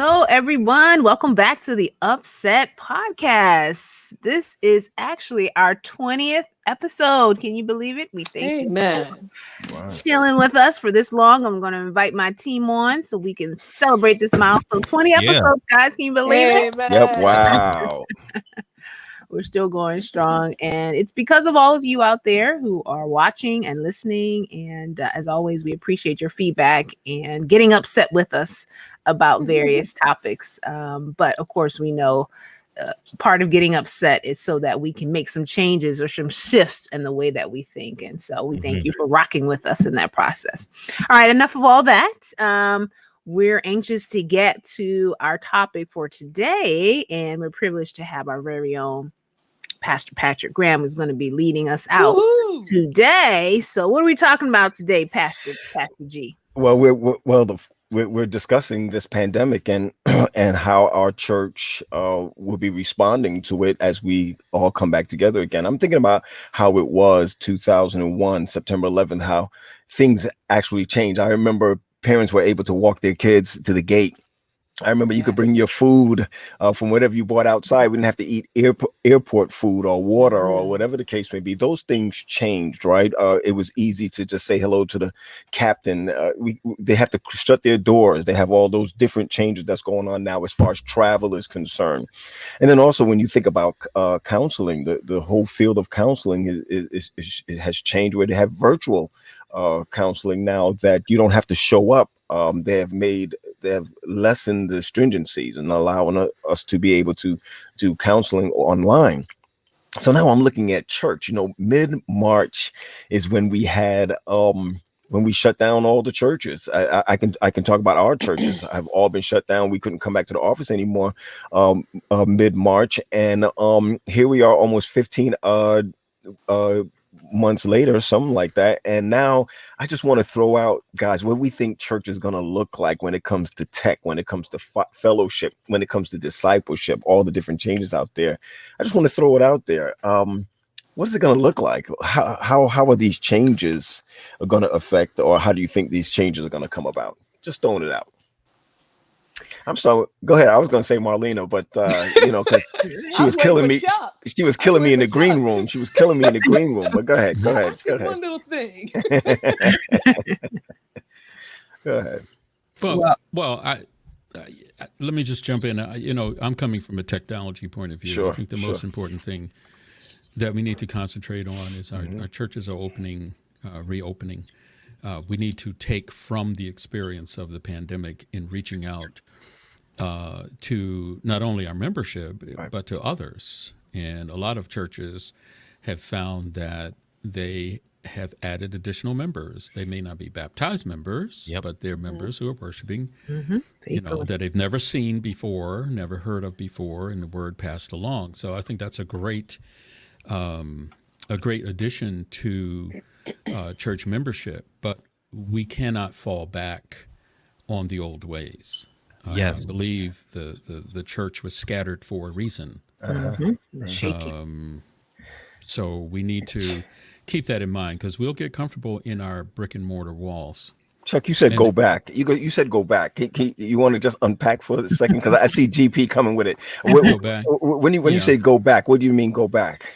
Hello, everyone. Welcome back to the Upset Podcast. This is actually our 20th episode. Can you believe it? We thank you for chilling with us for this long. I'm going to invite my team on so we can celebrate this milestone. 20 episodes, guys. Can you believe it? Yep. Wow. We're still going strong, and it's because of all of you out there who are watching and listening. And as always, we appreciate your feedback and getting upset with us about various topics. But of course, we know part of getting upset is so that we can make some changes or some shifts in the way that we think. And so we thank you for rocking with us in that process. All right, enough of all that. We're anxious to get to our topic for today, and we're privileged to have our very own Pastor Patrick Graham is going to be leading us out today. So what are we talking about today, Pastor G? Well, we're discussing this pandemic and and how our church will be responding to it as we all come back together again. I'm thinking about how it was 2001, September 11th, how things actually changed. I remember parents were able to walk their kids to the gate. I remember you could bring your food from whatever you bought outside. We didn't have to eat airport food or water or whatever the case may be. Those things changed, right? It was easy to just say hello to the captain. They have to shut their doors. They have all those different changes that's going on now as far as travel is concerned. And then also when you think about counseling, the whole field of counseling it has changed where they have virtual counseling now that you don't have to show up. They have lessened the stringencies and allowing us to be able to do counseling online. So now I'm looking at church. Mid-March is when we had when we shut down all the churches. I can talk about our churches. Have all been shut down. We couldn't come back to the office anymore mid-March, and here we are almost 15 months later, something like that. And now I just want to throw out, guys, what we think church is going to look like when it comes to tech, when it comes to fellowship, when it comes to discipleship, all the different changes out there. I just want to throw it out there. What is it going to look like? How are these changes going to affect, or how do you think these changes are going to come about? Just throwing it out. I'm sorry. Go ahead. I was going to say Marlena, but because she was killing me. She was killing me in the green room. She was killing me in the green room. But go ahead. Go ahead. One little thing. Go ahead. Well, let me just jump in. I'm coming from a technology point of view. Sure, I think the most important thing that we need to concentrate on is our churches are reopening. We need to take from the experience of the pandemic in reaching out to not only our membership, but to others. And a lot of churches have found that they have added additional members. They may not be baptized members, but they're members who are worshiping, that they've never seen before, never heard of before, and the word passed along. So I think that's a great addition to church membership. But we cannot fall back on the old ways. I believe the church was scattered for a reason. So we need to keep that in mind, because we'll get comfortable in our brick and mortar walls. Chuck, you said go back. You said go back. You want to just unpack for a second, because I see GP coming with it. Go back. When you say go back, what do you mean go back?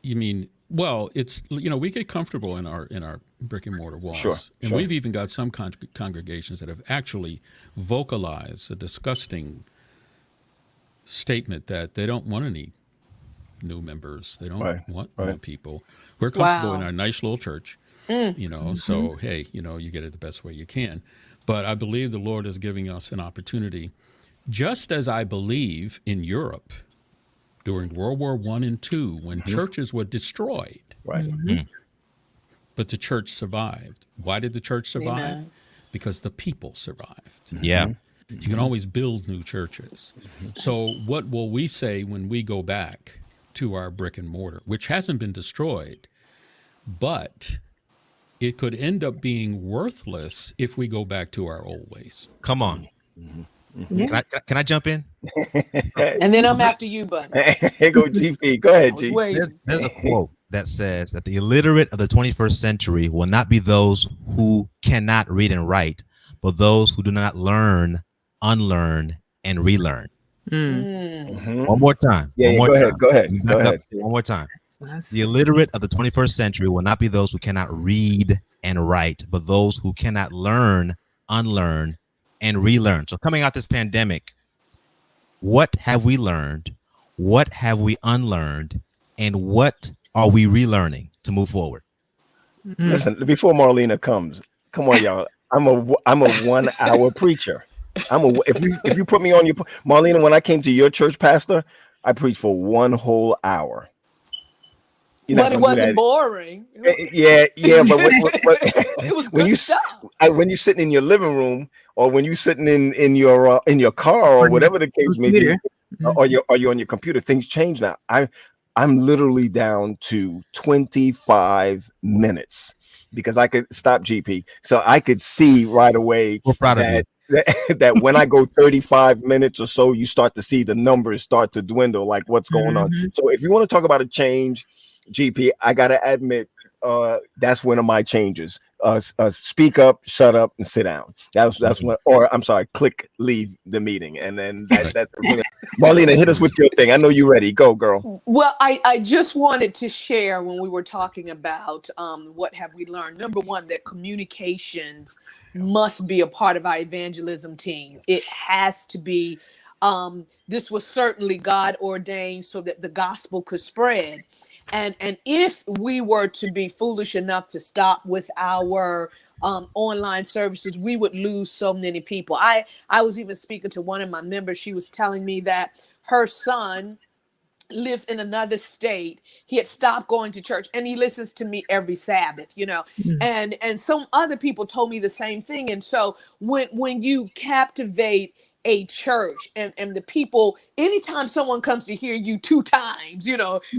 You mean, well, it's we get comfortable in our brick and mortar walls. Sure. And we've even got some congregations that have actually vocalized a disgusting statement that they don't want any new members. They don't want more people. We're comfortable in our nice little church, so hey, you get it the best way you can. But I believe the Lord is giving us an opportunity, just as I believe in Europe during World War I and II, when churches were destroyed. Right. But the church survived. Why did the church survive? Amen. Because the people survived. Yeah. You can always build new churches. So what will we say when we go back to our brick and mortar, which hasn't been destroyed, but it could end up being worthless if we go back to our old ways? Come on. Yeah. Can I jump in? And then I'm after you, buddy. Here go GP. Go ahead, G. There's a quote that says that the illiterate of the 21st century will not be those who cannot read and write, but those who do not learn unlearn, and relearn. Mm. One more time. Yeah, One more go time. ahead. Go ahead. Go ahead. One more time. That's- The illiterate of the 21st century will not be those who cannot read and write, but those who cannot learn, unlearn, and relearn. So coming out this pandemic, what have we learned? What have we unlearned? And what are we relearning to move forward? Listen, before Marlena comes, come on, y'all. I'm a 1 hour preacher. If you put me on your Marlena, when I came to your church, pastor, I preached for 1 whole hour. You're But not it gonna do wasn't that. boring. Yeah, but It was when good you stuff. when you're sitting in your living room, or when you're sitting in your car, or whatever the case may be, or you're on your computer, things change now. I'm literally down to 25 minutes because I could stop GP, so I could see right away We're proud of you. that when I go 35 minutes or so, you start to see the numbers start to dwindle, like what's going on. So if you want to talk about a change, GP, I gotta admit, that's one of my changes. Speak up, shut up, and sit down. That's when, or I'm sorry, click leave the meeting, and then that's Marlena, hit us with your thing. I know you're ready. Go, girl. Well, I just wanted to share when we were talking about what have we learned. Number one, that communications must be a part of our evangelism team. It has to be. This was certainly God ordained so that the gospel could spread. And if we were to be foolish enough to stop with our online services, we would lose so many people. I was even speaking to one of my members. She was telling me that her son lives in another state. He had stopped going to church and he listens to me every Sabbath, and some other people told me the same thing. And so when you captivate a church and the people, anytime someone comes to hear you 2 times,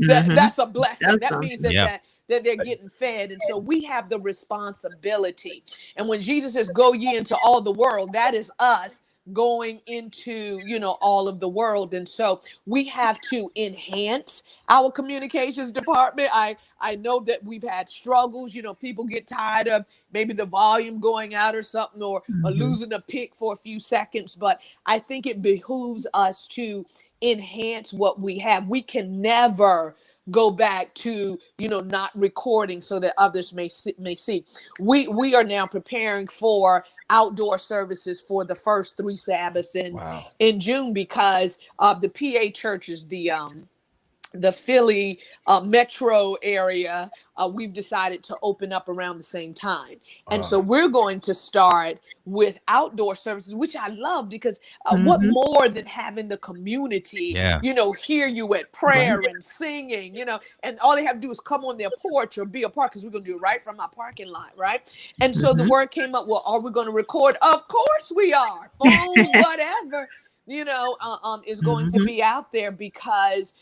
that's a blessing. That means that they're getting fed. And so we have the responsibility. And when Jesus says, go ye into all the world, that is us going into all of the world. And so we have to enhance our communications department. I know that we've had struggles. People get tired of maybe the volume going out or something, or losing a pick for a few seconds, but I think it behooves us to enhance what we have. We can never go back to not recording so that others may see. We are now preparing for outdoor services for the first 3 Sabbaths in June, because the PA churches, the Philly metro area, we've decided to open up around the same time. And so we're going to start with outdoor services, which I love, because what more than having the community, hear you at prayer and singing, and all they have to do is come on their porch or be a part, because we're going to do it right from our parking lot, right? And so the word came up, well, are we going to record? Of course we are. Phones, whatever, is going to be out there, because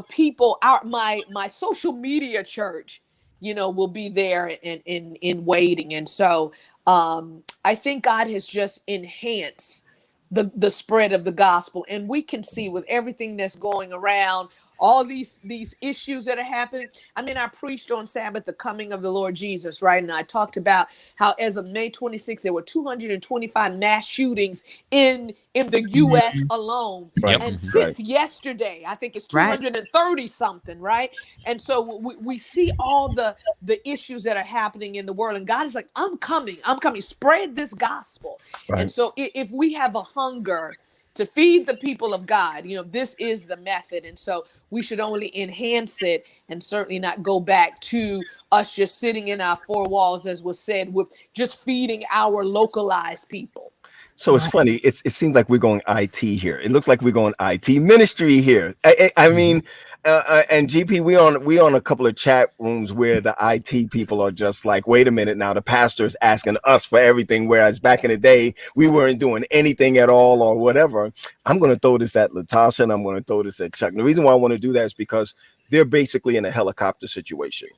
people my social media church will be there in waiting. And so I think God has just enhanced the spread of the gospel. And we can see with everything that's going around, all these issues that are happening. I mean, I preached on Sabbath, the coming of the Lord Jesus, right? And I talked about how as of May 26th, there were 225 mass shootings in the U.S. alone. Right. And since yesterday, I think it's 230 something, right? And so we see all the issues that are happening in the world. And God is like, I'm coming, spread this gospel. Right. And so if we have a hunger to feed the people of God, this is the method. And so we should only enhance it, and certainly not go back to us just sitting in our 4 walls, as was said, with just feeding our localized people. So it's funny. It seems like we're going IT here. It looks like we're going IT ministry here. I mean, and GP, we on a couple of chat rooms where the IT people are just like, wait a minute, now the pastor is asking us for everything, whereas back in the day we weren't doing anything at all or whatever. I'm going to throw this at Latasha, and I'm going to throw this at Chuck. And the reason why I want to do that is because they're basically in a helicopter situation.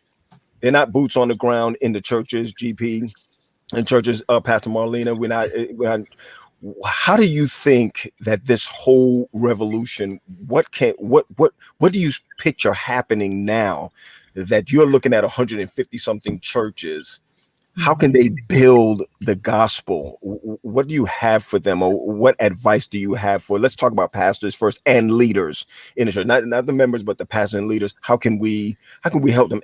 They're not boots on the ground in the churches, GP. And churches, Pastor Marlena, we're not. How do you think that this whole revolution? What do you picture happening now that you're looking at 150 something churches? how can they build the gospel? What do you have for them, or what advice do you have for? Let's talk about pastors first and leaders in the church, not the members, but the pastors and leaders. How can we help them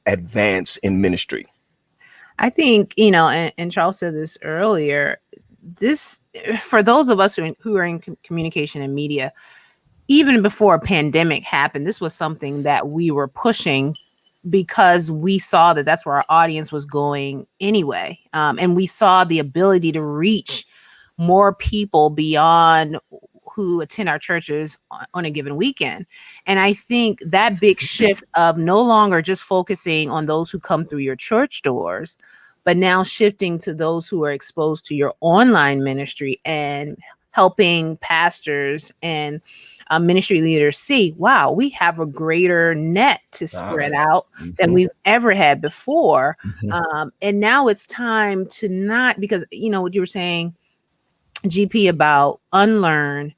advance in ministry? I think, and Charles said this earlier, this, for those of us who are in communication and media, even before a pandemic happened, this was something that we were pushing because we saw that that's where our audience was going anyway. And we saw the ability to reach more people beyond who attend our churches on a given weekend. And I think that big shift of no longer just focusing on those who come through your church doors, but now shifting to those who are exposed to your online ministry and helping pastors and ministry leaders see, wow, we have a greater net to spread out than we've ever had before. And now it's time to not, because, what you were saying, GP, about unlearn.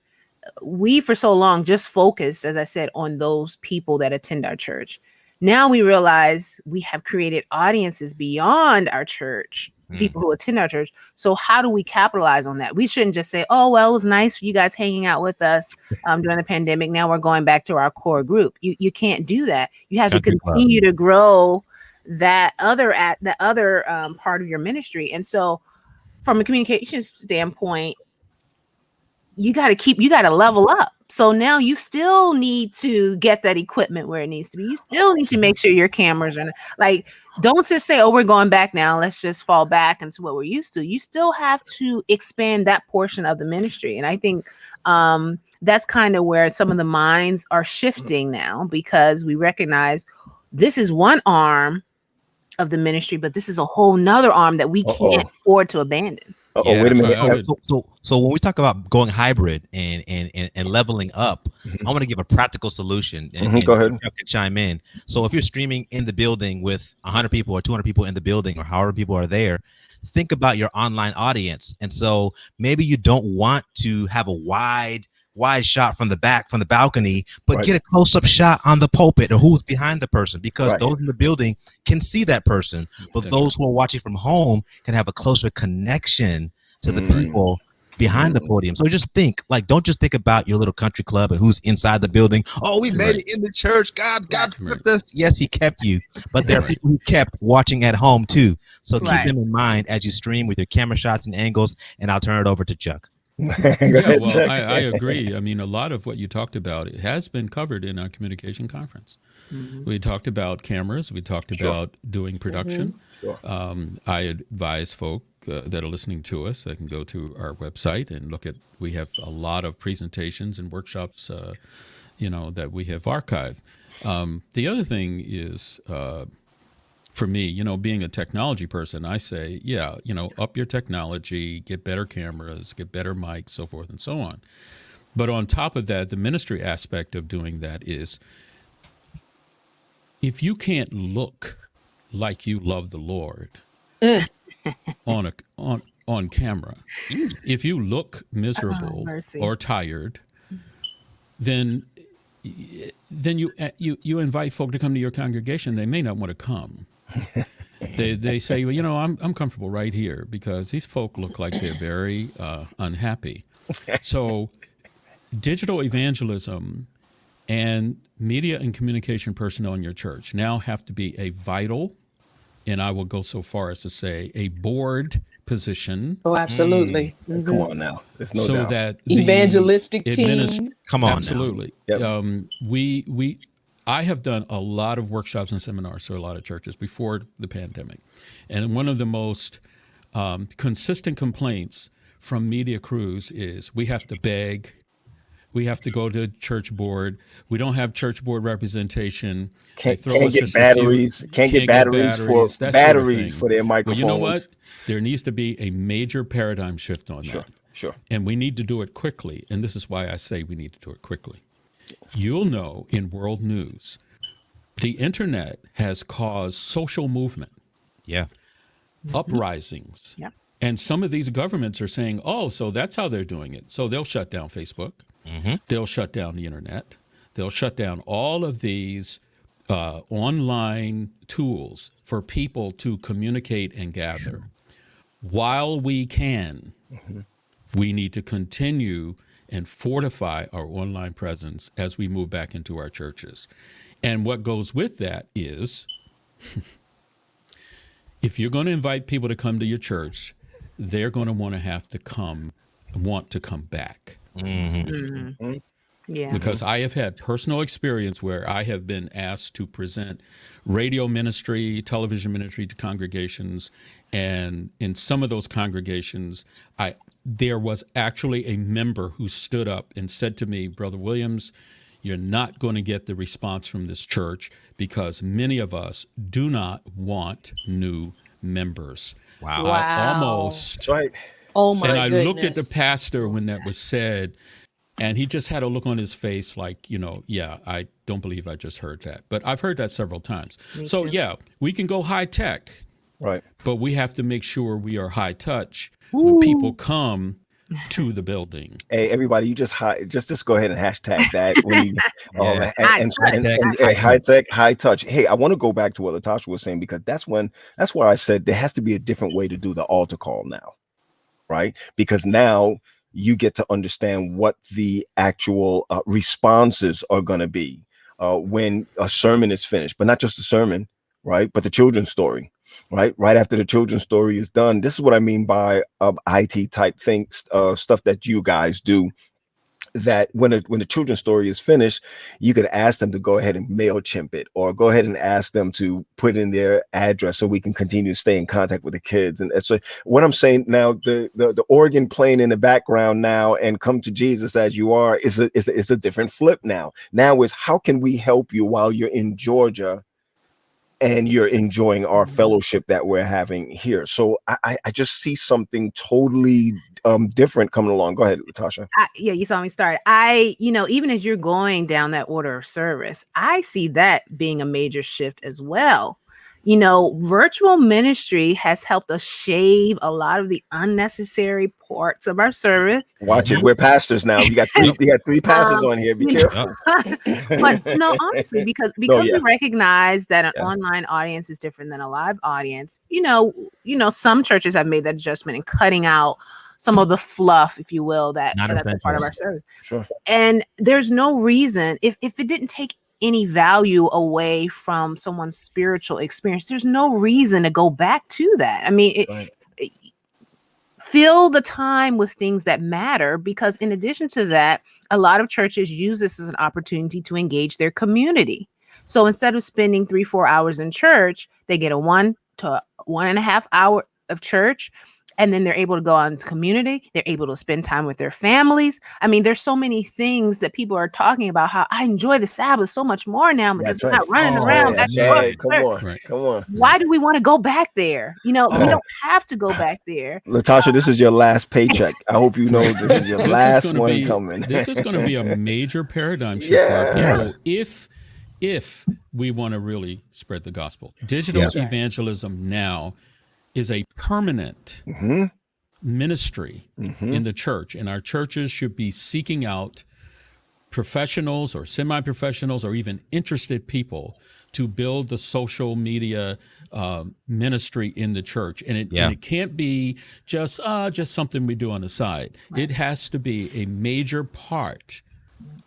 We, for so long, just focused, as I said, on those people that attend our church. Now we realize we have created audiences beyond our church, people who attend our church. So how do we capitalize on that? We shouldn't just say, oh, well, it was nice for you guys hanging out with us during the pandemic. Now we're going back to our core group. You can't do that. You have to continue to grow that other part of your ministry. And so from a communication standpoint, you got to level up. So now you still need to get that equipment where it needs to be. You still need to make sure your cameras are don't just say, oh, we're going back now. Let's just fall back into what we're used to. You still have to expand that portion of the ministry. And I think that's kind of where some of the minds are shifting now, because we recognize this is one arm of the ministry, but this is a whole nother arm that we can't afford to abandon. Yeah. Wait a minute. So when we talk about going hybrid and leveling up, I want to give a practical solution. And Go ahead. You can chime in. So if you're streaming in the building with 100 people or 200 people in the building, or however people are there, think about your online audience. And so maybe you don't want to have a wide shot from the back, from the balcony, but get a close-up shot on the pulpit or who's behind the person, because those in the building can see that person, but those who are watching from home can have a closer connection to the people behind the podium. So just think, don't just think about your little country club and who's inside the building. Oh, we made it in the church. God kept us. Yes, he kept you, but there are people who kept watching at home too. So keep them in mind as you stream with your camera shots and angles, and I'll turn it over to Chuck. I agree. I mean, a lot of what you talked about, it has been covered in our communication conference. We talked about cameras. We talked about doing production. I advise folk that are listening to us that can go to our website and look at, we have a lot of presentations and workshops, that we have archived. The other thing is, for me, being a technology person, I say, up your technology, get better cameras, get better mics, so forth and so on. But on top of that, the ministry aspect of doing that is, if you can't look like you love the Lord on camera, if you look miserable or tired, then you invite folk to come to your congregation. They may not want to come. They say, well, I'm comfortable right here, because these folk look like they're very unhappy. So digital evangelism and media and communication personnel in your church now have to be a vital, and I will go so far as to say a board position. Oh, absolutely. Come on now. There's no doubt. That evangelistic team. Come on. Absolutely. Yep. I have done a lot of workshops and seminars to a lot of churches before the pandemic. And one of the most consistent complaints from media crews is, we have to beg, we have to go to church board, we don't have church board representation. Can't get batteries for their microphones. Well, you know what? There needs to be a major paradigm shift on that. Sure. And we need to do it quickly. And this is why I say we need to do it quickly. You'll know in world news, the internet has caused social movement, uprisings. Yep. And some of these governments are saying, oh, so that's how they're doing it. So they'll shut down Facebook. They'll shut down the internet. They'll shut down all of these online tools for people to communicate and gather. While we can, we need to continue and fortify our online presence as we move back into our churches. And what goes with that is, if you're going to invite people to come to your church, they're going to want to come back. Mm-hmm. Yeah. Because I have had personal experience where I have been asked to present radio ministry, television ministry to congregations. And in some of those congregations, there was actually a member who stood up and said to me, Brother Williams, you're not going to get the response from this church because many of us do not want new members. Wow. I almost, That's right. Oh my and I goodness. looked at the pastor when that was said, and he just had a look on his face like, yeah, I don't believe I just heard that. But I've heard that several times. So, yeah, we can go high tech, Right. but we have to make sure we are high touch when people come to the building. Hey, everybody, you just go ahead and hashtag that when you high tech, high touch. Hey, I want to go back to what Latasha was saying, because that's where I said there has to be a different way to do the altar call now, right? Because now you get to understand what the actual responses are going to be when a sermon is finished, but not just the sermon, right? But the children's story. Right after the children's story is done. This is what I mean by IT type things, stuff that you guys do. That when the children's story is finished, you could ask them to go ahead and MailChimp it, or go ahead and ask them to put in their address so we can continue to stay in contact with the kids. And so what I'm saying now, the organ playing in the background now and Come to Jesus As You Are is a different flip now. Now is, how can we help you while you're in Georgia and you're enjoying our fellowship that we're having here? So I just see something totally different coming along. Go ahead, Latasha. Yeah, you saw me start. Even as you're going down that order of service, I see that being a major shift as well. Virtual ministry has helped us shave a lot of the unnecessary parts of our service. Watch it. We're pastors now. We got three pastors on here. Be careful. But no, honestly, because we recognize that an online audience is different than a live audience. Some churches have made that adjustment in cutting out some of the fluff, if you will, that's a part of our service. Sure. And there's no reason, if it didn't take any value away from someone's spiritual experience, there's no reason to go back to that. I mean, fill the time with things that matter, because in addition to that, a lot of churches use this as an opportunity to engage their community. So instead of spending 3-4 hours in church, they get a 1 to 1.5 hour of church. And then they're able to go out into community. They're able to spend time with their families. I mean, there's so many things that people are talking about, how I enjoy the Sabbath so much more now because we're not running around. Come on. Why do we want to go back there? We don't have to go back there. Latasha, this is your last paycheck. I hope you know this is your last one coming. This is going to be a major paradigm shift for our people if we want to really spread the gospel. Digital evangelism now is a permanent ministry in the church, and our churches should be seeking out professionals or semi-professionals or even interested people to build the social media ministry in the church. And it can't be just something we do on the side. Right. It has to be a major part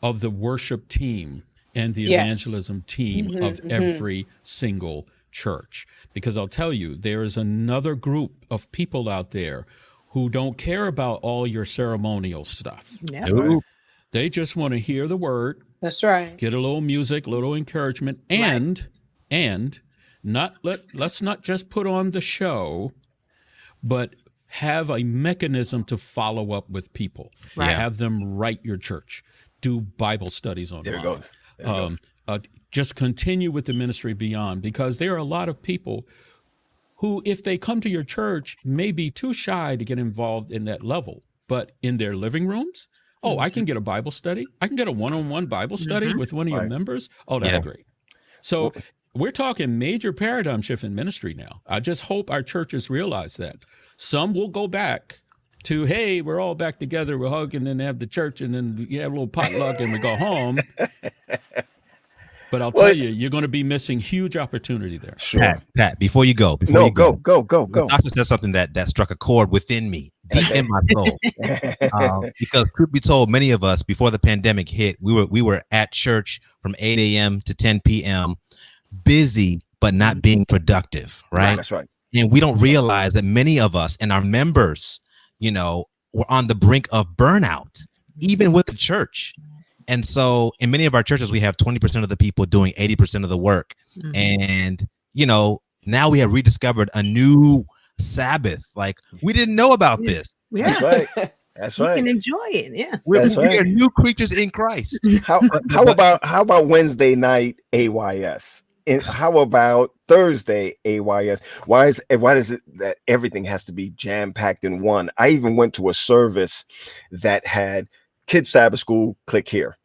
of the worship team and the evangelism team of every single church. Because I'll tell you, there is another group of people out there who don't care about all your ceremonial stuff. Yeah. Right? They just want to hear the word. That's right. Get a little music, a little encouragement, and let's not just put on the show, but have a mechanism to follow up with people. Right. Have them write your church, do Bible studies online. There it goes. There it goes. Just continue with the ministry beyond, because there are a lot of people who, if they come to your church, may be too shy to get involved in that level. But in their living rooms, I can get a Bible study. I can get a one-on-one Bible study with one of your members. Oh, that's great. So we're talking major paradigm shift in ministry now. I just hope our churches realize that. Some will go back to, hey, we're all back together, we're hugging, and then have the church, and then you have a little potluck and we go home. But I'll Well, tell you, you're going to be missing huge opportunity there. Sure. Pat, before you go, No, go. the doctor said something that struck a chord within me, deep in my soul. Because truth be told, many of us before the pandemic hit, we were at church from 8 a.m. to 10 p.m. busy but not being productive, right? That's right. And we don't realize that many of us and our members, were on the brink of burnout, even with the church. And so in many of our churches, we have 20% of the people doing 80% of the work. And, now we have rediscovered a new Sabbath. Like, we didn't know about this. Yeah. That's right. That's You right. can enjoy it. Yeah. We That's right. are new creatures in Christ. How about Wednesday night AYS? And how about Thursday AYS? Why does it that everything has to be jam-packed in one? I even went to a service that had kids Sabbath school, click here.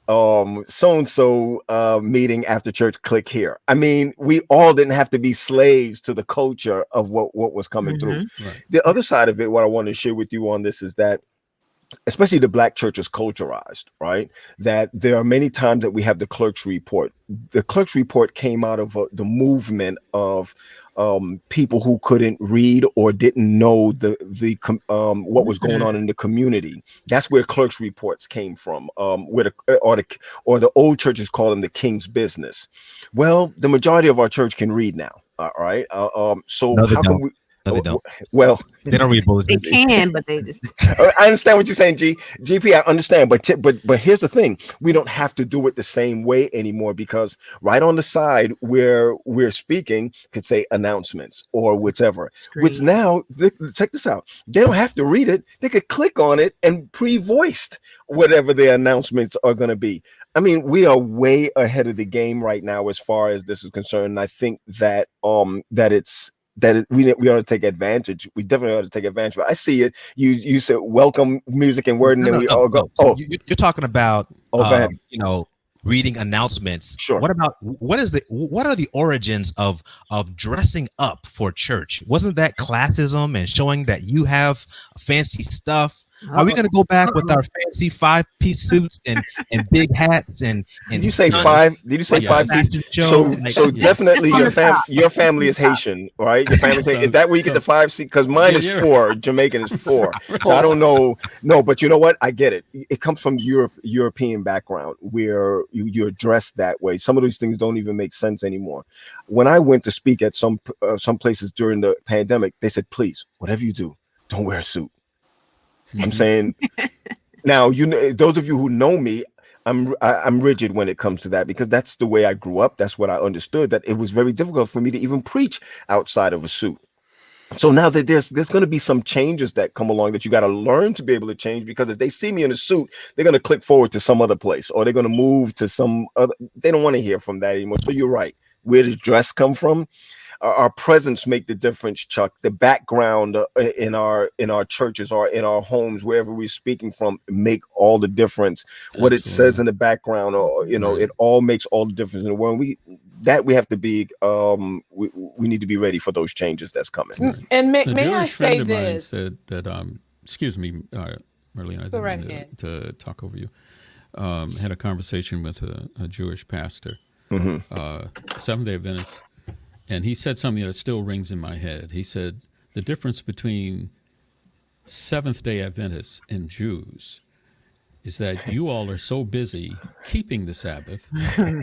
So-and-so meeting after church, click here. I mean, we all didn't have to be slaves to the culture of what was coming through. Right. The other side of it, what I want to share with you on this is that especially the Black church is culturized, right? That there are many times that we have the clerk's report. The clerk's report came out of the movement of people who couldn't read or didn't know what was going on in the community. That's where clerk's reports came from. Where the old churches call them the king's business. Well, the majority of our church can read now. All right. So No, they how don't. can we? No, they don't. Well, They don't read They bulletins. can, but they just I understand what you're saying, GP. I understand, but here's the thing: we don't have to do it the same way anymore because right on the side where we're speaking could say announcements or whichever. Which now, check this out: they don't have to read it; they could click on it and pre-voiced whatever their announcements are going to be. I mean, we are way ahead of the game right now as far as this is concerned. And I think that we ought to take advantage. We definitely ought to take advantage. But I see it. You said welcome music and word, and then we all go. So you're talking about Go ahead. reading announcements. Sure. What are the origins of dressing up for church? Wasn't that classism and showing that you have fancy stuff? Are we going to go back with our fancy 5-piece suits and big hats and Did you say five? Did you say Yes. 5 piece? Show? So definitely your family is Haitian, right? Your family is that where you get the 5 seat? Because mine is 4. Jamaican is 4. So I don't know. No, but you know what? I get it. It comes from European background where you're dressed that way. Some of these things don't even make sense anymore. When I went to speak at some places during the pandemic, they said, please, whatever you do, don't wear a suit. I'm saying now, those of you who know me, I'm rigid when it comes to that because that's the way I grew up. That's what I understood, that it was very difficult for me to even preach outside of a suit. So now that there's going to be some changes that come along that you got to learn to be able to change, because if they see me in a suit, they're going to click forward to some other place or they're going to move to some other. They don't want to hear from that anymore. So you're right. Where does dress come from? Our presence make the difference, Chuck. The background in our churches or in our homes, wherever we're speaking from, make all the difference. What it says in the background, or it all makes all the difference in the world. We have to be. We need to be ready for those changes that's coming. Right. And may I Jewish say friend of mine this? said that. Excuse me, Marlene. I Go right didn't mean ahead. to talk over you. Had a conversation with a Jewish pastor, Seventh-day Adventist. And he said something that still rings in my head. He said, the difference between Seventh-day Adventists and Jews is that you all are so busy keeping the Sabbath.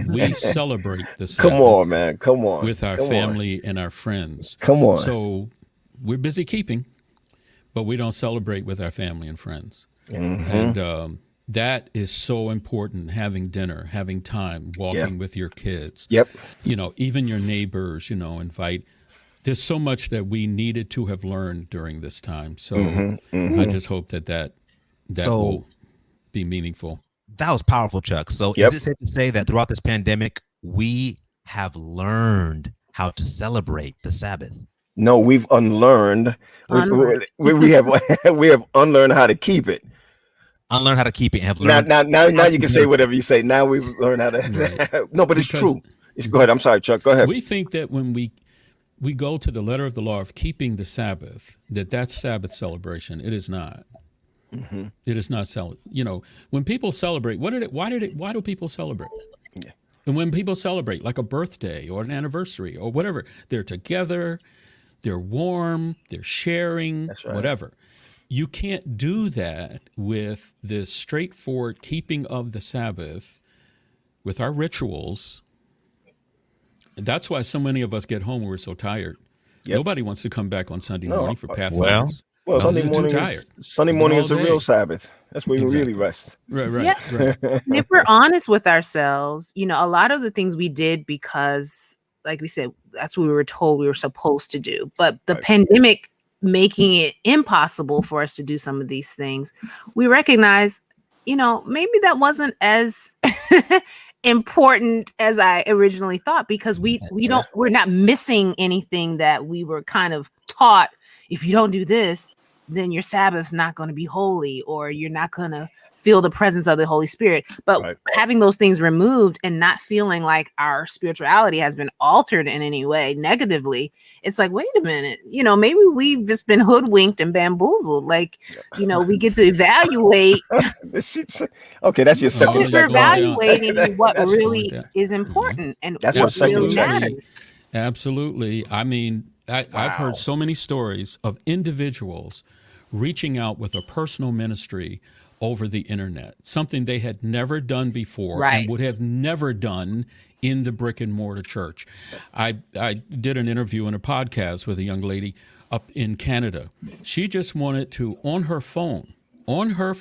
We celebrate the Sabbath. Come on, man. Come on. With our family and our friends. Come on. So we're busy keeping, but we don't celebrate with our family and friends. And that is so important, having dinner, having time, walking with your kids. Yep. Even your neighbors, invite. There's so much that we needed to have learned during this time. So I just hope that will be meaningful. That was powerful, Chuck. So is it safe to say that throughout this pandemic, we have learned how to celebrate the Sabbath? No, we've unlearned. We have unlearned how to keep it. Unlearn how to keep it and have learned. Now you can say whatever you say. Now we've learned how to. Right. No, but it's true. Go ahead. I'm sorry, Chuck. Go ahead. We think that when we go to the letter of the law of keeping the Sabbath, that's Sabbath celebration. It is not. It is not when people celebrate. Why do people celebrate? And when people celebrate, like a birthday or an anniversary or whatever, they're together, they're warm, they're sharing, That's right. whatever. You can't do that with this straightforward keeping of the Sabbath with our rituals. That's why so many of us get home when we're so tired. Yep. Nobody wants to come back on Sunday No. morning for Pathfinders. Well, because Sunday they're too morning tired. is the All real day. Sabbath. That's where you Exactly. really rest. Right. Yeah. Right. And if we're honest with ourselves, you know, a lot of the things we did because, like we said, that's what we were told we were supposed to do. But the Right. pandemic making it impossible for us to do some of these things, we recognize, you know, maybe that wasn't as important as I originally thought, because we're not missing anything that we were kind of taught. If you don't do this, then your Sabbath's not going to be holy, or you're not going to feel the presence of the Holy Spirit. But Right. having those things removed and not feeling like our spirituality has been altered in any way negatively, it's like, wait a minute, you know, maybe we've just been hoodwinked and bamboozled. Like, you know, we get to evaluate. Okay, that's your second Oh, check. We're you're going evaluating what That's- really Yeah. is important and That's what your second really check. matters. Absolutely. I mean, I've Wow. heard so many stories of individuals reaching out with a personal ministry over the internet, something they had never done before Right. and would have never done in the brick and mortar church. I did an interview and a podcast with a young lady up in Canada. She just wanted to, on her phone, on her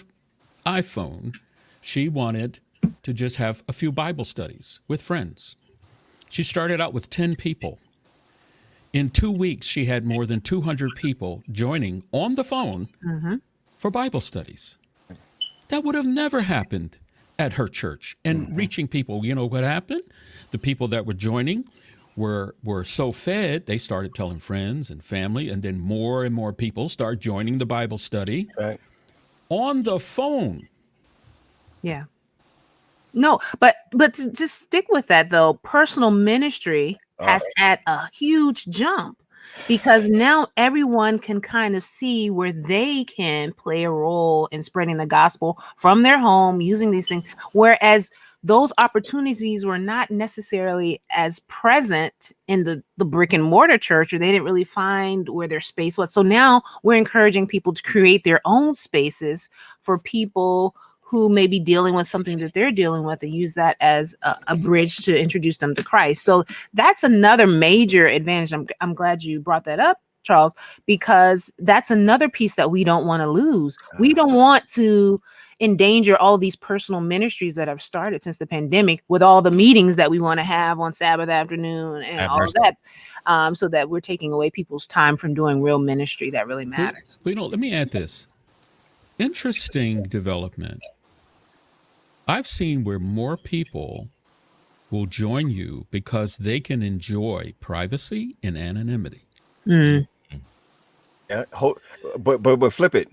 iPhone, she wanted to just have a few Bible studies with friends. She started out with 10 people. In 2 weeks, she had more than 200 people joining on the phone for Bible studies. That would have never happened at her church. And reaching people, you know what happened? The people that were joining were so fed, they started telling friends and family, and then more and more people start joining the Bible study Right. on the phone. Yeah. No, but to just stick with that though, personal ministry has had a huge jump, because now everyone can kind of see where they can play a role in spreading the gospel from their home using these things, whereas those opportunities were not necessarily as present in the brick and mortar church, or they didn't really find where their space was. So now we're encouraging people to create their own spaces for people who may be dealing with something that they're dealing with, and use that as a bridge to introduce them to Christ. So that's another major advantage. I'm glad you brought that up, Charles, because that's another piece that we don't want to lose. We don't want to endanger all these personal ministries that have started since the pandemic with all the meetings that we want to have on Sabbath afternoon and all of that, so that we're taking away people's time from doing real ministry that really matters. But, you know, let me add this. Interesting development. I've seen where more people will join you because they can enjoy privacy and anonymity. Mm. Yeah. But flip it.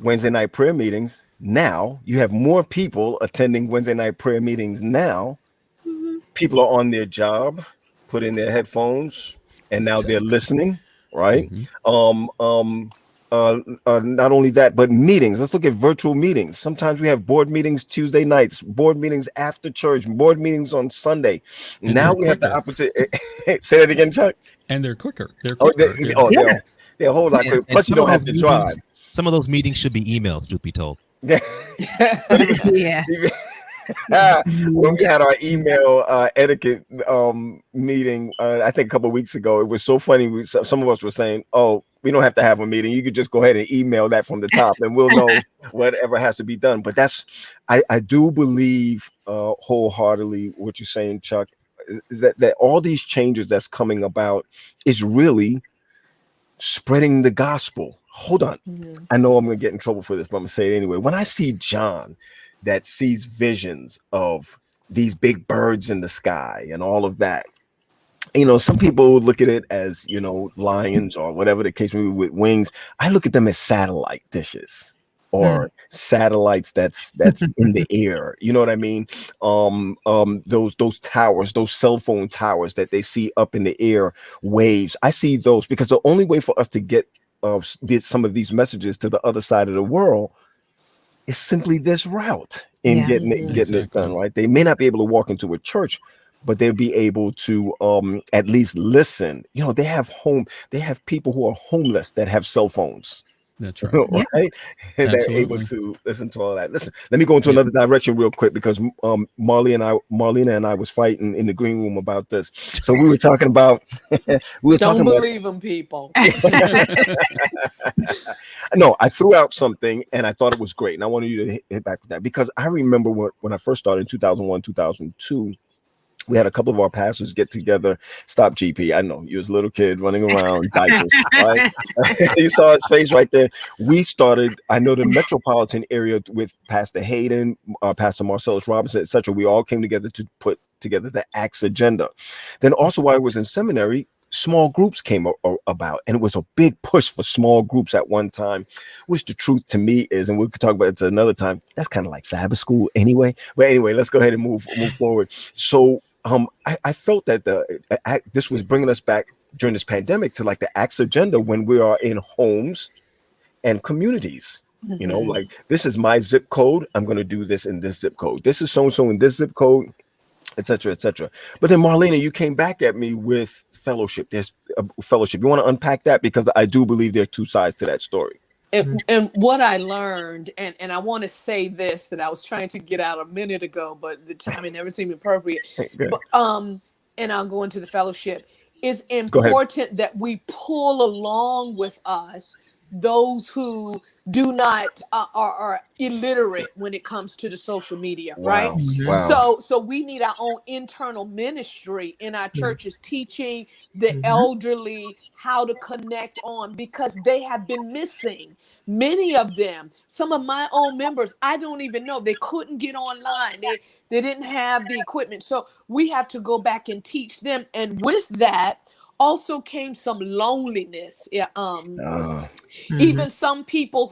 Wednesday night prayer meetings. Now you have more people attending Wednesday night prayer meetings now. People are on their job, put in their headphones, and now they're listening. Right. Not only that, but meetings. Let's look at virtual meetings. Sometimes we have board meetings Tuesday nights, board meetings after church, board meetings on Sunday. And now they're we have the quicker. opportunity. Say that again, Chuck. And they're quicker. They're Oh, quicker. they're a whole lot quicker. And Plus, you some of don't have those to drive. meetings- Some of those meetings should be emailed, truth be told. Yeah. When we had our email etiquette meeting, I think a couple of weeks ago, it was so funny. Some of us were saying, "Oh, we don't have to have a meeting. You could just go ahead and email that from the top, and we'll know whatever has to be done." But I do believe wholeheartedly what you're saying, Chuck, that all these changes that's coming about is really spreading the gospel. Hold on. I know I'm going to get in trouble for this, but I'm going to say it anyway. When I see John that sees visions of these big birds in the sky and all of that, you know, some people look at it as, you know, lions or whatever the case may be with wings. I look at them as satellite dishes or satellites that's in the air. You know what I mean? Those towers, those cell phone towers that they see up in the air, waves. I see those because the only way for us to get some of these messages to the other side of the world is simply this route. in Yeah. getting it done, Exactly. right? They may not be able to walk into a church, but they'll be able to at least listen. You know, they have people who are homeless that have cell phones. That's right. Yeah. Right? And they're able Absolutely. to listen to all that. Listen, let me go into Yeah. another direction real quick because Marlena and I was fighting in the green room about this. So we were talking about Don't believe them, people. no, I threw out something and I thought it was great. And I wanted you to hit back with that because I remember when I first started in 2001, 2002, we had a couple of our pastors get together. Stop, GP. I know you was a little kid running around diapers, right? You saw his face right there. We started, I know the metropolitan area with Pastor Hayden, Pastor Marcellus Robinson, etc. We all came together to put together the Acts agenda. Then also while I was in seminary, small groups came about, and it was a big push for small groups at one time, which the truth to me is, and we could talk about it another time, that's kind of like Sabbath school anyway. But anyway, let's go ahead and move forward. So I felt that this was bringing us back during this pandemic to like the Acts agenda when we are in homes and communities. You know, like this is my zip code. I'm going to do this in this zip code. This is so-and-so in this zip code, etc., etc. But then Marlena, you came back at me with fellowship. There's a fellowship. You want to unpack that because I do believe there's two sides to that story. And what I learned, and I want to say this that I was trying to get out a minute ago, but the timing never seemed appropriate. But, and I'll go into the fellowship. It's important that we pull along with us those who do not are illiterate when it comes to the social media, right? Wow. So we need our own internal ministry in our churches teaching the elderly how to connect on, because they have been missing. Many of them, some of my own members, I don't even know, they couldn't get online. They didn't have the equipment. So we have to go back and teach them. And with that also came some loneliness. Even some people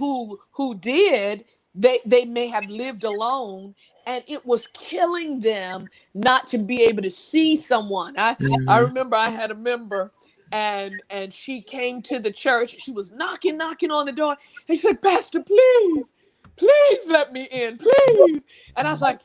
who did, they may have lived alone, and it was killing them not to be able to see someone. I remember I had a member, and she came to the church. She was knocking on the door, and she said, "Pastor, please let me in, please." And I was like,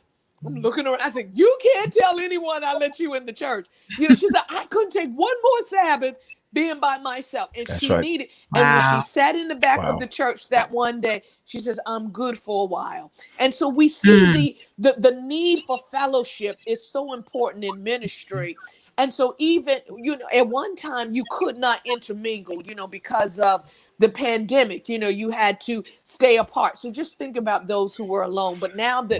I'm looking around. I said, "You can't tell anyone I let you in the church." You know, she said, "I couldn't take one more Sabbath being by myself." And That's she right. needed, and when she sat in the back of the church that one day, she says, "I'm good for a while." And so we see the need for fellowship is so important in ministry. And so even, you know, at one time you could not intermingle, you know, because of the pandemic, you know, you had to stay apart. So just think about those who were alone. But now that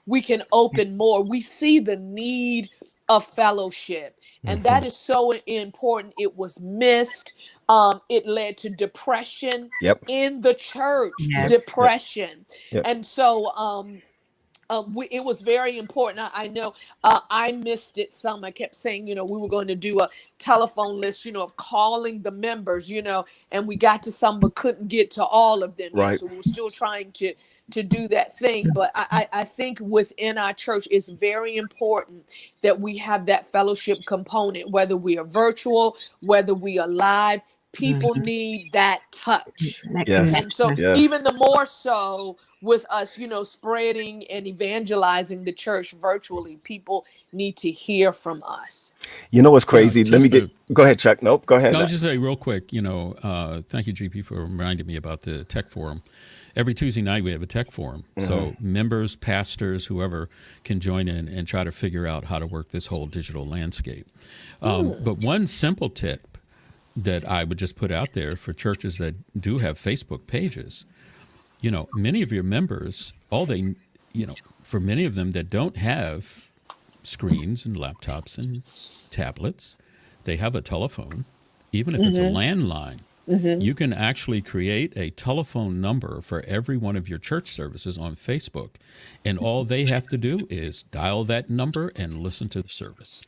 we can open more, we see the need of fellowship. And that is so important. It was missed. It led to depression in the church, depression. And so it was very important. I know I missed it some. I kept saying, you know, we were going to do a telephone list, you know, of calling the members, you know, and we got to some but couldn't get to all of them. Right. So we were still trying to do that thing. But I think within our church, it's very important that we have that fellowship component, whether we are virtual, whether we are live. People need that touch. Yes. And so even the more so with us, you know, spreading and evangelizing the church virtually, people need to hear from us. You know what's crazy? Let me go ahead, Chuck. Nope, go ahead. No, I'll just say real quick, you know, thank you, GP, for reminding me about the tech forum. Every Tuesday night we have a tech forum. So members, pastors, whoever can join in and try to figure out how to work this whole digital landscape. But one simple tip that I would just put out there for churches that do have Facebook pages, you know, many of your members, for many of them that don't have screens and laptops and tablets, they have a telephone. Even if it's a landline, you can actually create a telephone number for every one of your church services on Facebook. And all they have to do is dial that number and listen to the service.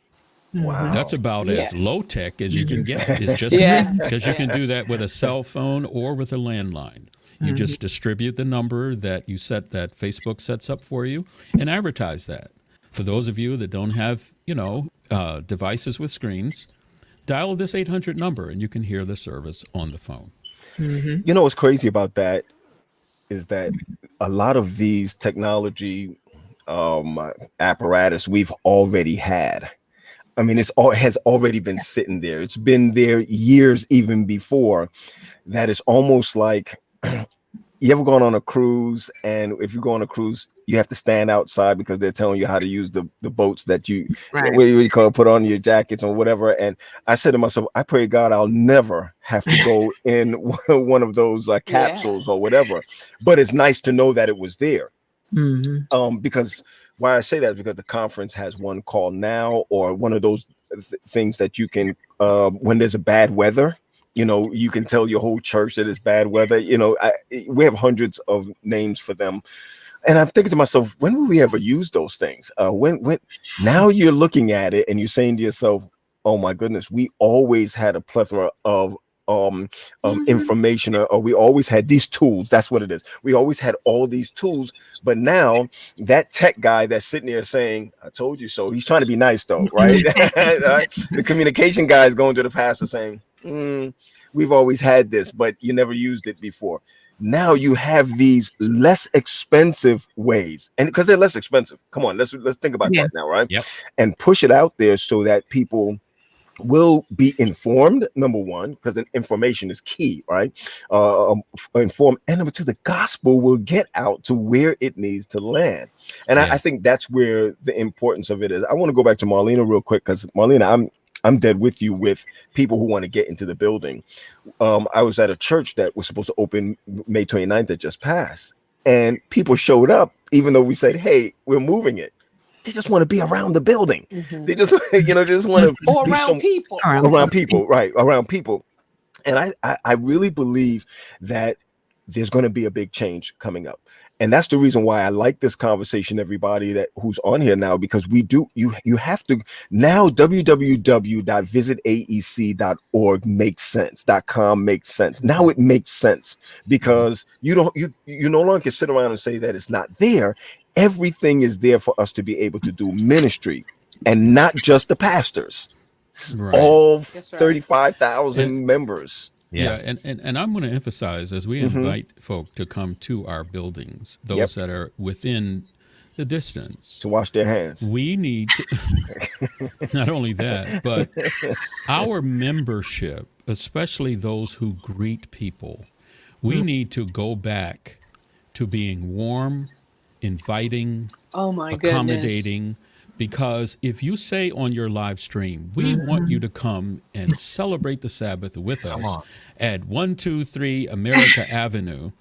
Wow. That's about as low tech as you can get. It's just because you can do that with a cell phone or with a landline. You just distribute the number that you set, that Facebook sets up for you, and advertise that. For those of you that don't have, you know, devices with screens, dial this 800 number and you can hear the service on the phone. You know what's crazy about that is that a lot of these technology apparatus we've already had. I mean, has already been sitting there. It's been there years even before. That is almost like, you ever gone on a cruise, and if you go on a cruise, you have to stand outside because they're telling you how to use the boats that Right. what do you call it, put on your jackets or whatever. And I said to myself, I pray God I'll never have to go in one of those capsules or whatever. But it's nice to know that it was there. Because why I say that is because the conference has one called Now, or one of those things that you can, when there's a bad weather, you can tell your whole church that it's bad weather. We have hundreds of names for them. And I'm thinking to myself, when will we ever use those things? When now you're looking at it and you're saying to yourself, oh my goodness, we always had a plethora of information, or we always had these tools. That's what it is. We always had all these tools, but now that tech guy that's sitting there saying, I told you so, he's trying to be nice though, right? The communication guy is going to the pastor saying, we've always had this, but you never used it before. Now you have these less expensive ways, and because they're less expensive, come on, let's think about that now, right? Yep. And push it out there so that people will be informed, number one, because information is key, right? Informed, and number two, the gospel will get out to where it needs to land. And I think that's where the importance of it is. I want to go back to Marlena real quick, because Marlena, I'm dead with you with people who want to get into the building. I was at a church that was supposed to open May 29th that just passed, and people showed up, even though we said, hey, we're moving it. They just want to be around the building. They just, just want to Or be around people. Around people, right? Around people. And I really believe that there's going to be a big change coming up. And that's the reason why I like this conversation, everybody who's on here now, because you have to now, www.visitaec.org makes sense.com makes sense. Now it makes sense, because you no longer can sit around and say that it's not there. Everything is there for us to be able to do ministry, and not just the pastors, all 35,000 members. Yeah, and I'm going to emphasize, as we invite folk to come to our buildings, those that are within the distance, to wash their hands. We need to, not only that, but our membership, especially those who greet people, we need to go back to being warm, inviting, accommodating. Because if you say on your live stream, we want you to come and celebrate the Sabbath with us at 123 America Avenue,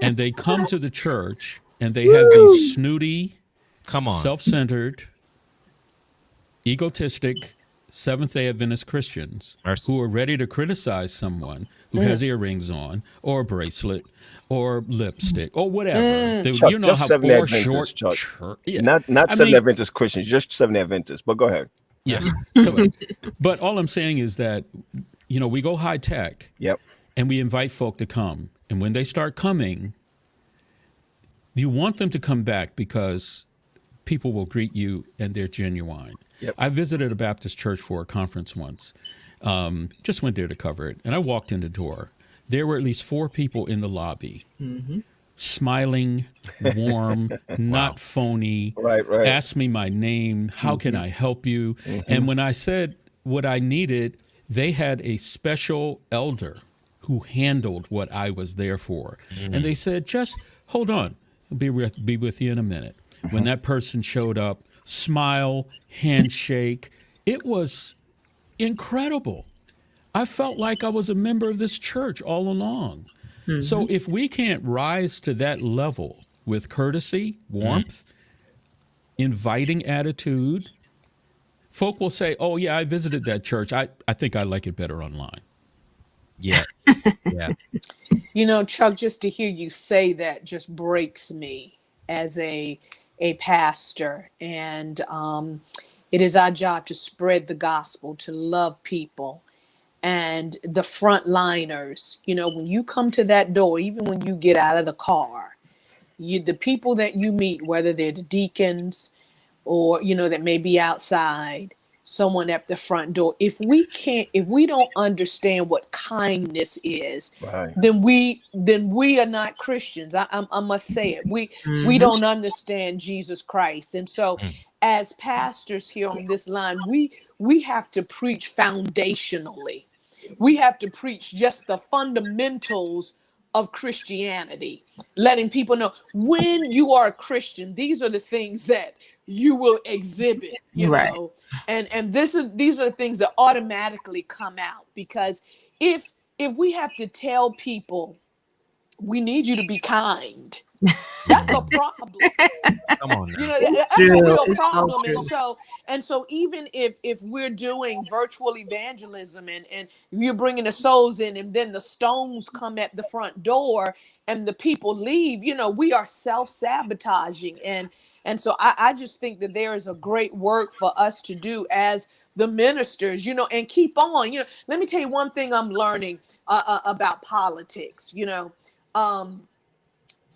and they come to the church and they have these snooty, self-centered, egotistic Seventh-day Adventist Christians who are ready to criticize someone who has earrings on, or a bracelet, or lipstick, or whatever. Chuck, you know how four short, not Seventh-day Adventist Christians, just Seventh-day Adventists. But go ahead. Yeah. But all I'm saying is that we go high tech. Yep. And we invite folk to come, and when they start coming, you want them to come back because people will greet you and they're genuine. Yep. I visited a Baptist church for a conference once. Just went there to cover it. And I walked in the door. There were at least 4 people in the lobby, smiling, warm, not phony, right. Asked me my name. How can I help you? And when I said what I needed, they had a special elder who handled what I was there for. And they said, just hold on. I'll be with you in a minute. When that person showed up, smile, handshake. It was incredible. I felt like I was a member of this church all along. So if we can't rise to that level with courtesy, warmth, inviting attitude, folk will say, oh, yeah, I visited that church. I think I like it better online. Yeah. Chuck, just to hear you say that just breaks me as a pastor. And it is our job to spread the gospel, to love people. And the frontliners, when you come to that door, even when you get out of the car, the people that you meet, whether they're the deacons or, that may be outside, someone at the front door. If we don't understand what kindness is, Right. then we are not Christians. I must say it. We don't understand Jesus Christ. And so as pastors here on this line, we have to preach foundationally. We have to preach just the fundamentals of Christianity, letting people know when you are a Christian, these are the things that you will exhibit, you Right. know, and these are the things that automatically come out, because if we have to tell people we need you to be kind, that's a problem. Come on now. You know, It's that's a true. real It's so problem. true. And so even if we're doing virtual evangelism and you're bringing the souls in, and then the stones come at the front door and the people leave, you know, we are self-sabotaging. And so I just think that there is a great work for us to do as the ministers, you know, and keep on. You know, let me tell you one thing I'm learning about politics. You know,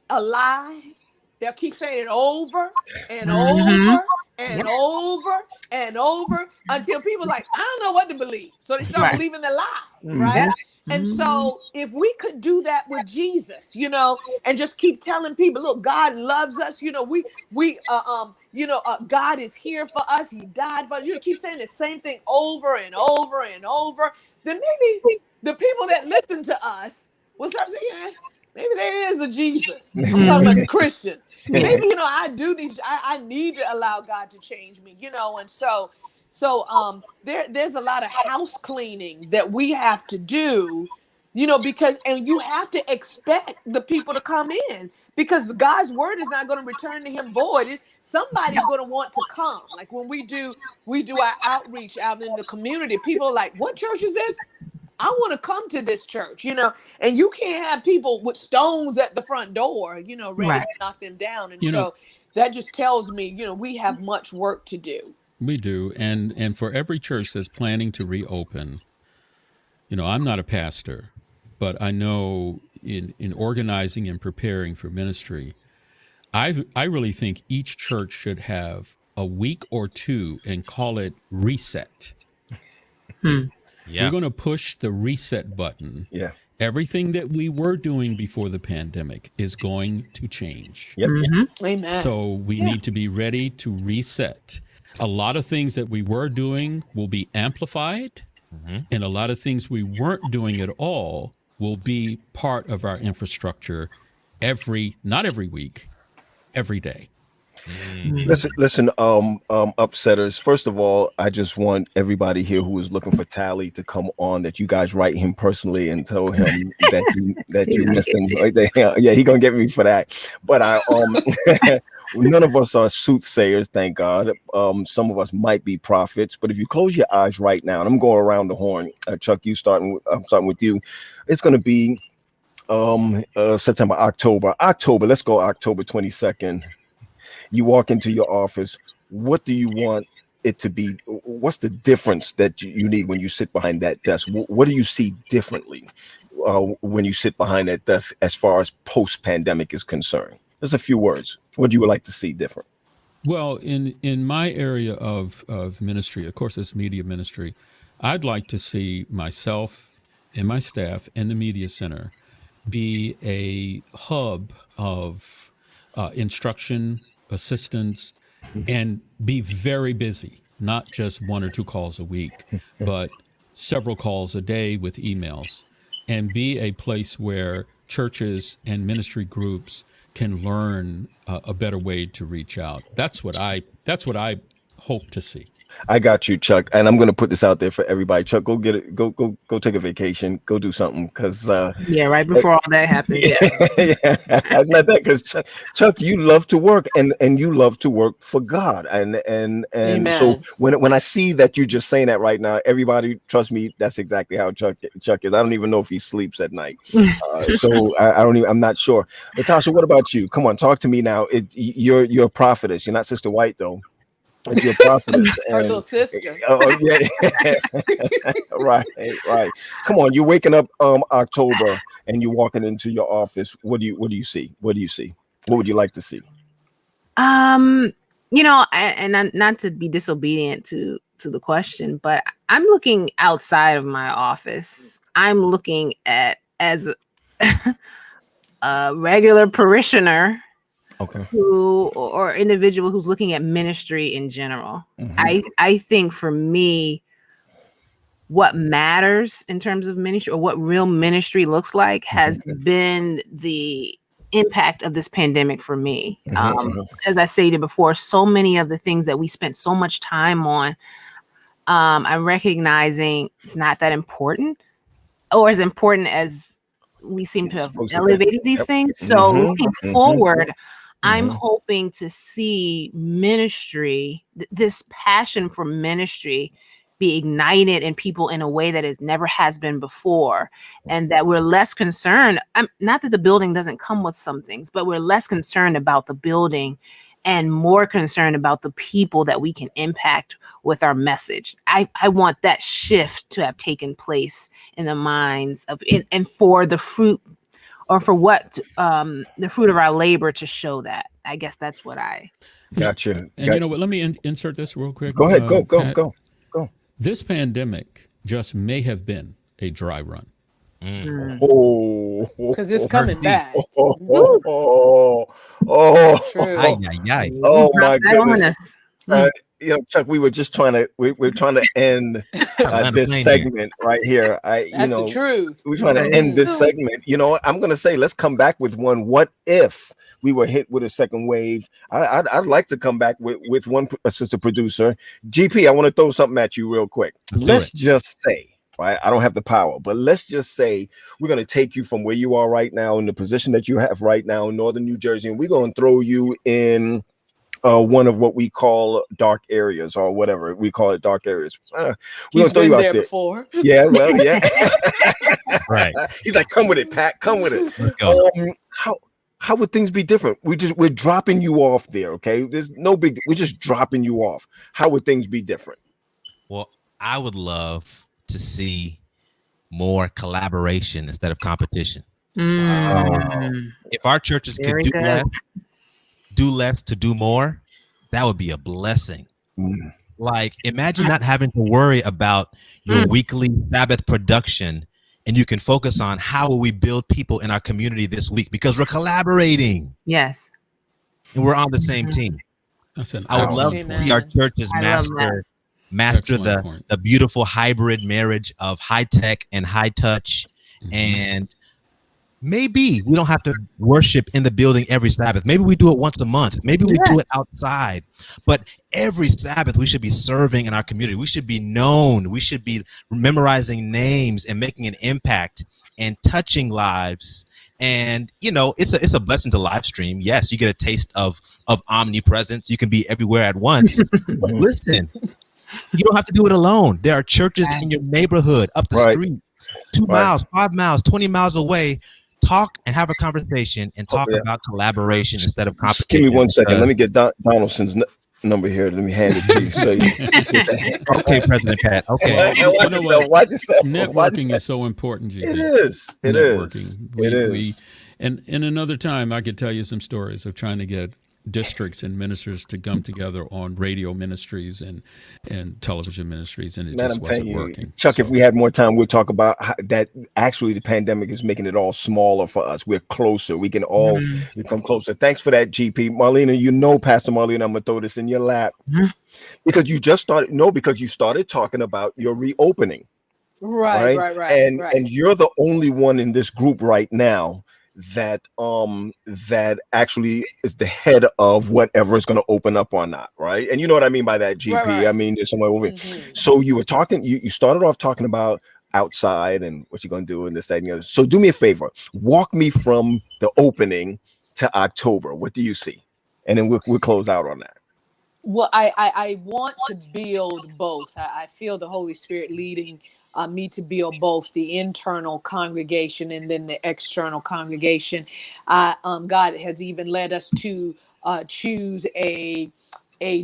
a lie, they'll keep saying it over and over and over and over until people like, I don't know what to believe. So they start Right. believing the lie, Mhm. right? And so if we could do that with Jesus, you know, and just keep telling people, look, God loves us, you know, God is here for us. He died for us. You keep saying the same thing over and over and over. Then maybe the people that listen to us will start saying, yeah, maybe there is a Jesus. I'm talking about the Christian. Maybe, you know, I need to allow God to change me, you know. And so there's a lot of house cleaning that we have to do, you know, and you have to expect the people to come in, because God's word is not going to return to him void. Somebody's going to want to come. Like when we do our outreach out in the community, people are like, what church is this? I want to come to this church, you know, and you can't have people with stones at the front door, you know, ready Right. to knock them down. And You know, so that just tells me, you know, we have much work to do. we do. And for every church that's planning to reopen, you know, I'm not a pastor, but I know in organizing and preparing for ministry, I really think each church should have a week or two and call it reset. Yeah. We're going to push the reset button. Yeah. Everything that we were doing before the pandemic is going to change. Yep. Amen. So we need to be ready to reset. A lot of things that we were doing will be amplified, and a lot of things we weren't doing at all will be part of our infrastructure not every week, every day. Listen, upsetters. First of all, I just want everybody here who is looking for Tally to come on, that you guys write him personally and tell him that you missed him. Yeah, he gonna get me for that. But none of us are soothsayers, thank God. Some of us might be prophets, but if you close your eyes right now, and I'm going around the horn, Chuck, I'm starting with you. It's gonna be September, October. Let's go October 22nd. You walk into your office. What do you want it to be? What's the difference that you need when you sit behind that desk? What do you see differently when you sit behind that desk as far as post-pandemic is concerned? Just a few words. What do you would like to see different? Well, in my area of ministry, of course, it's media ministry, I'd like to see myself and my staff and the media center be a hub of instruction, assistance, and be very busy, not just one or two calls a week, but several calls a day with emails, and be a place where churches and ministry groups can learn a better way to reach out. That's what I hope to see. I got you, Chuck, and I'm going to put this out there for everybody. Chuck, go get it. Go take a vacation. Go do something, because Yeah, right before all that happens. Yeah. It's not that, because Chuck, you love to work, and you love to work for God, and Amen. so when I see that you're just saying that right now, everybody, trust me, that's exactly how Chuck is. I don't even know if he sleeps at night, so I'm not sure. Natasha, what about you? Come on, talk to me now. You're a prophetess. You're not Sister White though. Your prophetess, Her little sister. Oh yeah, right. Come on, you're waking up October and you're walking into your office. What do you see? What would you like to see? You know, and not to be disobedient to to the question, but I'm looking outside of my office. I'm looking at as a regular parishioner Okay. who or individual who's looking at ministry in general. I think for me, what matters in terms of ministry or what real ministry looks like has been the impact of this pandemic for me. As I stated before, so many of the things that we spent so much time on, I'm recognizing it's not that important or as important as we seem to have Supposed to be. elevated these Yep. things. So looking forward, I'm Mhm. hoping to see ministry, this passion for ministry be ignited in people in a way that it never has been before, and that we're less concerned. Not that the building doesn't come with some things, but we're less concerned about the building and more concerned about the people that we can impact with our message. I want that shift to have taken place in the minds of it, and for the fruit or for what the fruit of our labor to show that. I guess that's what I. Gotcha. And you know what? Let me insert this real quick. Go ahead. Go. Pat. Go. This pandemic just may have been a dry run. Oh, Because it's coming back. oh, True. oh my Drop that on goodness. us. You know, Chuck, we were just trying to we're trying to end this segment right here. That's the truth. We're trying to end this segment. You know what? I'm gonna say let's come back with one. What if we were hit with a second wave? I'd like to come back with one assistant producer. GP, I want to throw something at you real quick. Let's just say, right? I don't have the power, but let's just say we're going to take you from where you are right now in the position that you have right now in northern New Jersey, and we're going to throw you in one of what we call dark areas, or whatever we call it, dark areas. We're going to throw you out there before. Yeah, well, yeah. Right. He's like, come with it, Pat. Come with it. Let's go. How would things be different? We're dropping you off there, okay? There's no big. We're just dropping you off. How would things be different? Well, I would love to see more collaboration instead of competition. If our churches could do less to do more, that would be a blessing. Like, imagine not having to worry about your weekly Sabbath production, and you can focus on how will we build people in our community this week because we're collaborating. Yes. And we're on the same team. I would love to see our churches master the beautiful hybrid marriage of high tech and high touch. And maybe we don't have to worship in the building every Sabbath. Maybe we do it once a month. Maybe we do it outside. But every Sabbath, we should be serving in our community. We should be known. We should be memorizing names and making an impact and touching lives. And, you know, it's a blessing to live stream. Yes, you get a taste of omnipresence. You can be everywhere at once. But listen, you don't have to do it alone. There are churches in your neighborhood, up the street, 2 miles, 5 miles, 20 miles away. Talk and have a conversation and talk about collaboration instead of competition. Just give me 1 second. Let me get Donaldson's number here. Let me hand it to you. So okay, President Pat. Okay. You know what? Networking is so important, GP. It is. It is. And another time, I could tell you some stories of trying to get districts and ministers to come together on radio ministries and television ministries, and it just wasn't working. Chuck, if we had more time, we'll talk about how that actually the pandemic is making it all smaller for us. We're closer. We can all become closer. Thanks for that, GP. Marlena, you know, Pastor Marlena, I'm going to throw this in your lap because you just started. No, because you started talking about your reopening. Right. And you're the only one in this group right now that actually is the head of whatever is going to open up or not, right? And you know what I mean by that, GP. I mean, there's somewhere over. So you were talking, you started off talking about outside and what you're going to do and this, that, and the other. So do me a favor, walk me from the opening to October. What do you see? And then we'll close out on that. Well, I want to build both. I feel the Holy Spirit leading me to build both the internal congregation and then the external congregation. God has even led us to choose a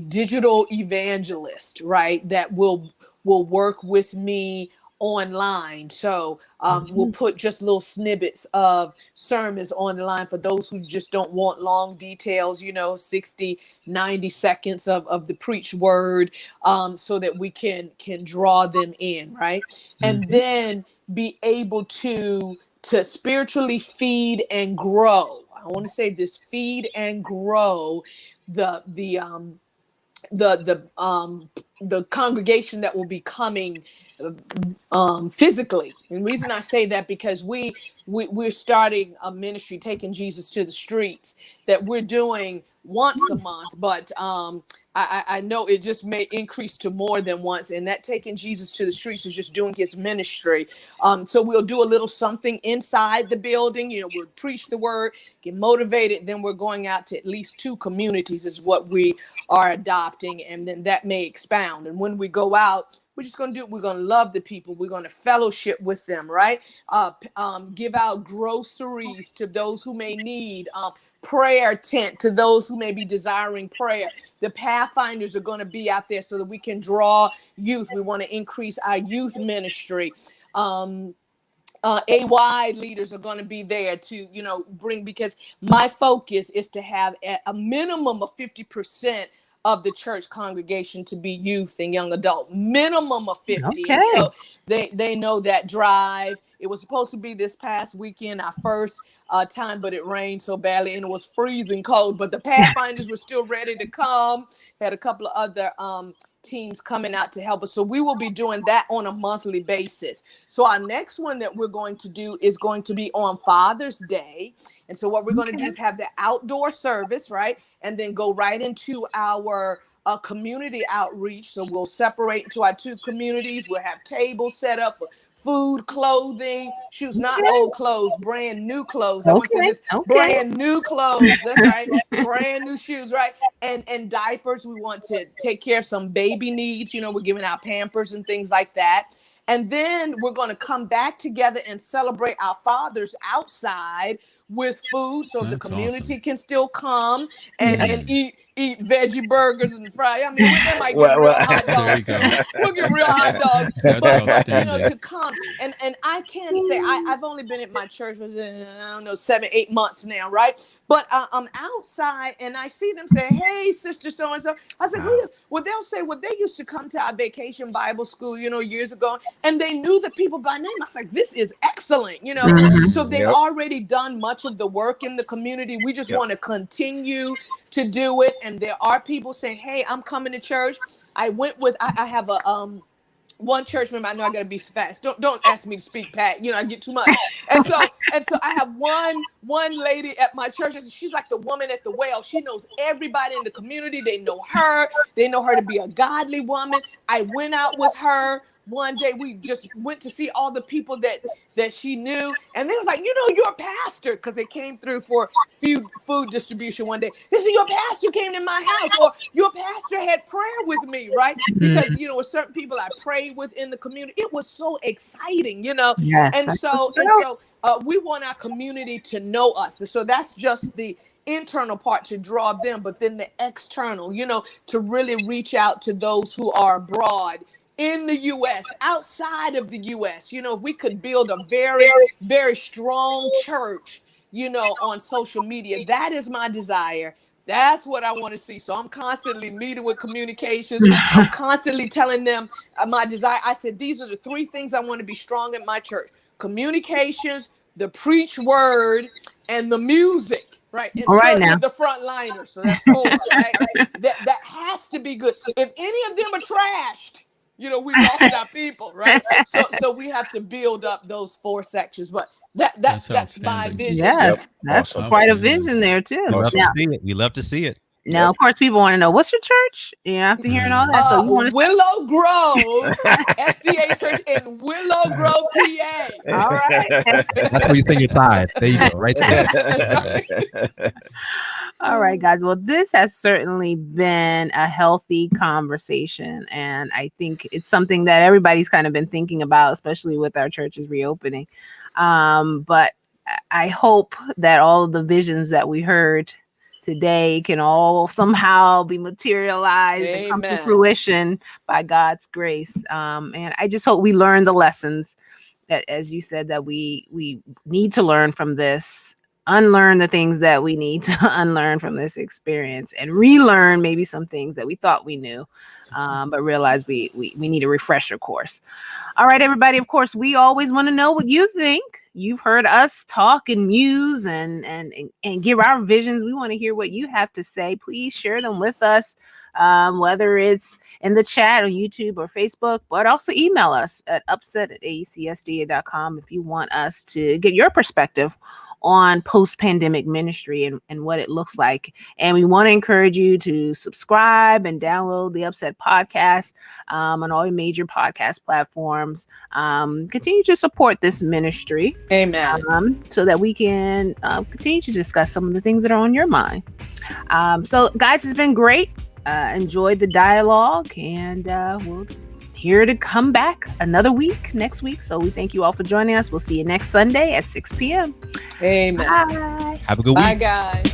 digital evangelist, right? That will work with me online. So we'll put just little snippets of sermons online for those who just don't want long details, 60, 90 seconds of the preached word, so that we can draw them in, right? And then be able to spiritually feed and grow. I want to say this: feed and grow the congregation that will be coming physically. And the reason I say that, because we're starting a ministry, taking Jesus to the streets, that we're doing once a month, but I know it just may increase to more than once, and that taking Jesus to the streets is just doing his ministry. So we'll do a little something inside the building, we'll preach the word, get motivated, then we're going out to at least 2 communities is what we are adopting, and then that may expound. And when we go out, we're just going to we're going to love the people. We're going to fellowship with them, right? Give out groceries to those who may need, prayer tent to those who may be desiring prayer. The Pathfinders are going to be out there so that we can draw youth. We want to increase our youth ministry. AY leaders are going to be there to, bring, because my focus is to have a minimum of 50% of the church congregation to be youth and young adult, minimum of 50. Okay. And so they know that drive. It was supposed to be this past weekend, our first time, but it rained so badly and it was freezing cold. But the Pathfinders were still ready to come. Had a couple of other teams coming out to help us. So we will be doing that on a monthly basis. So our next one that we're going to do is going to be on Father's Day. And so what we're going to do is have the outdoor service, right? And then go right into our community outreach. So we'll separate into our 2 communities. We'll have tables set up for food, clothing, shoes, not old clothes, brand new clothes. I want to say this, brand new clothes. That's right. Brand new shoes, right? And diapers. We want to take care of some baby needs. We're giving out Pampers and things like that. And then we're going to come back together and celebrate our fathers outside with food, so the community can still come and eat veggie burgers and fry. I mean, they might get real hot dogs too. We'll get real hot dogs. But to come and I can say I've only been at my church for 7-8 months now, right? But I'm outside and I see them say, "Hey, sister so and so." I said, "Well, they'll say, well, they used to come to our vacation Bible school, years ago, and they knew the people by name." I was like, "This is excellent, So they've already done much of the work in the community. We just want to continue to do it. And there are people saying, "Hey, I'm coming to church." I went with I have a one church member. I know I gotta be fast. Don't ask me to speak, Pat. I get too much. And so I have one lady at my church. She's like the woman at the well. She knows everybody in the community. They know her. They know her to be a godly woman. I went out with her one day. We just went to see all the people that she knew, and they was like, "You're a pastor," because they came through for food distribution one day. They said, "Your pastor came to my house," or "Your pastor had prayer with me," right? Because with certain people I prayed with in the community. It was so exciting, Yes, and so we want our community to know us. And so that's just the internal part, to draw them, but then the external, to really reach out to those who are abroad in the U.S., outside of the U.S. If we could build a very, very strong church, on social media, that is my desire. That's what I want to see. So I'm constantly meeting with communications. I'm constantly telling them my desire. I said, these are the 3 things I want to be strong in my church: communications, the preach word, and the music. Right. And certainly the frontliners. So that's 4, right? That has to be good. If any of them are trashed, we lost our people, right? So we have to build up those 4 sections. But that's my vision. Yes, that's quite a vision there too. We love to see it. We love to see it. Now, of course, people want to know, what's your church? After hearing all that, so you want to Willow Grove SDA Church in Willow Grove, PA. All right. That's where you sing your tithe. There you go, right there. All right, guys. Well, this has certainly been a healthy conversation, and I think it's something that everybody's kind of been thinking about, especially with our churches reopening. But I hope that all of the visions that we heard today can all somehow be materialized and come to Amen. fruition by God's grace. And I just hope we learn the lessons that, as you said, that we need to learn from this, unlearn the things that we need to unlearn from this experience, and relearn maybe some things that we thought we knew, but realize we need a refresher course. All right, everybody. Of course, we always want to know what you think. You've heard us talk and muse and give our visions. We want to hear what you have to say. Please share them with us, whether it's in the chat on YouTube or Facebook, but also email us at upset@aecsda.com if you want us to get your perspective on post-pandemic ministry and what it looks like. And we want to encourage you to subscribe and download the Upset podcast on all your major podcast platforms. Continue to support this ministry. Amen. So that we can continue to discuss some of the things that are on your mind. So guys, it's been great. Enjoyed the dialogue, and we'll here to come back another week next week. So we thank you all for joining us. We'll see you next Sunday at 6 p.m. Amen. Bye. Have a good Bye, week. guys.